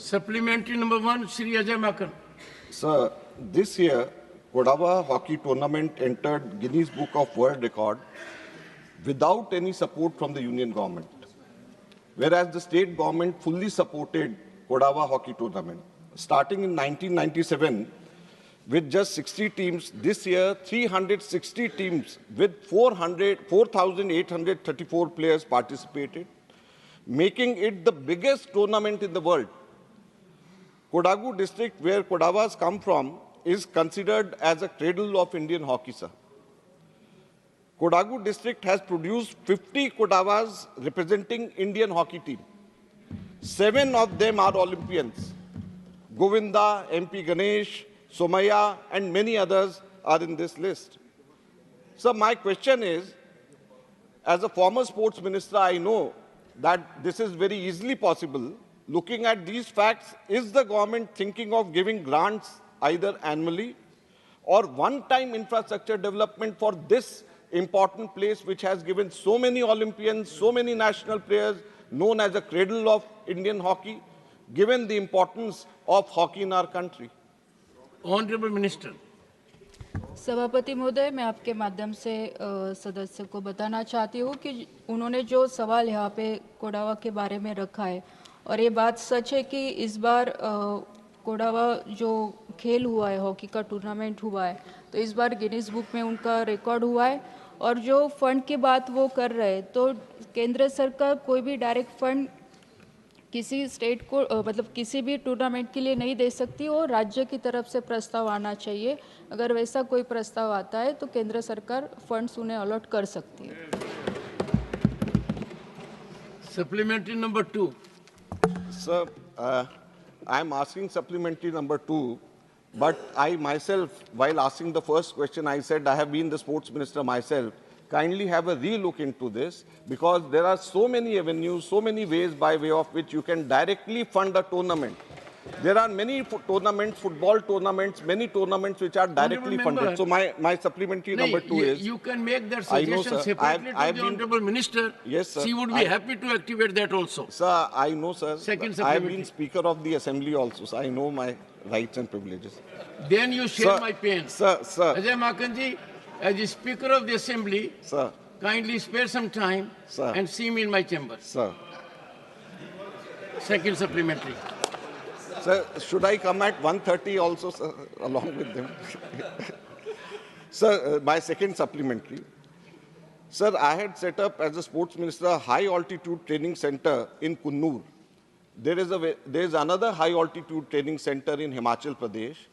Supplementary number 1, Shri Ajay Makan. Sir, this year, Kodava hockey tournament entered Guinness Book of World Record without any support from the union government, whereas the state government fully supported Kodava hockey tournament. Starting in 1997, with just 60 teams, this year 360 teams with 4,834 players participated, making it the biggest tournament in the world. Kodagu district, where Kodavas come from, is considered as a cradle of Indian hockey, sir. Kodagu district has produced 50 Kodavas representing Indian hockey team. 7 of them are Olympians. Govinda, MP Ganesh, Somaya, and many others are in this list. So my question is, as a former sports minister, I know that this is very easily possible. Looking at these facts, is the government thinking of giving grants either annually or one-time infrastructure development for this important place which has given so many Olympians, so many national players, known as a cradle of Indian hockey, given the importance of hockey in our country? Honorable Minister. सभापति महोदय, मैं आपके माध्यम से सदस्य को बताना चाहती हूँ कि उन्होंने जो सवाल यहाँ पे कोडावा के बारे में रखा है, और ये बात सच है कि इस बार कोडावा जो खेल हुआ है, हॉकी का टूर्नामेंट हुआ है, तो इस बार गिनीज बुक में उनका रिकॉर्ड हुआ है। और जो फंड की बात वो कर रहे हैं, तो केंद्र सरकार कोई भी डायरेक्ट फंड किसी स्टेट को मतलब किसी भी टूर्नामेंट के लिए नहीं दे सकती, और राज्य की तरफ से प्रस्ताव आना चाहिए। अगर वैसा कोई प्रस्ताव आता है तो केंद्र सरकार फंड्स उन्हें अलॉट कर सकती है। Supplementary number 2. Sir, I am asking supplementary number 2, but I myself, while asking the first question, I said I have been the sports minister myself. Kindly have a re-look into this, because there are so many avenues, so many ways by way of which you can directly fund a tournament. There are many tournaments, football tournaments, many tournaments which are directly funded. So my supplementary number 2 is... You can make that suggestion separately to the Honorable Minister. Yes, sir. She would be happy to activate that also. Sir, I know, sir. Second I have supplementary. been Speaker of the Assembly also, so I know my rights and privileges. Then you share Sir, my pain. Sir. Ajay Makanji, as the Speaker of the Assembly, Sir. kindly spare some time Sir. and see me in my chamber. Sir. Second supplementary. Sir, should I come at 1:30 also, sir, along with them? Sir, my second supplementary. Sir, I had set up as a sports minister a high-altitude training center in Kunnur. There is another high-altitude training center in Himachal Pradesh.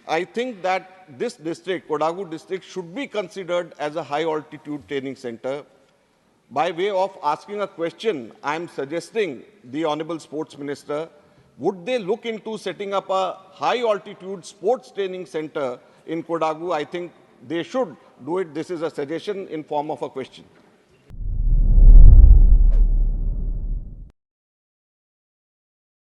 I think that this district, Kodagu district, should be considered as a high-altitude training center. By way of asking a question, I am suggesting the Honorable Sports Minister, would they look into setting up a high-altitude sports training center in Kodagu? I think they should do it. This is a suggestion in form of a question.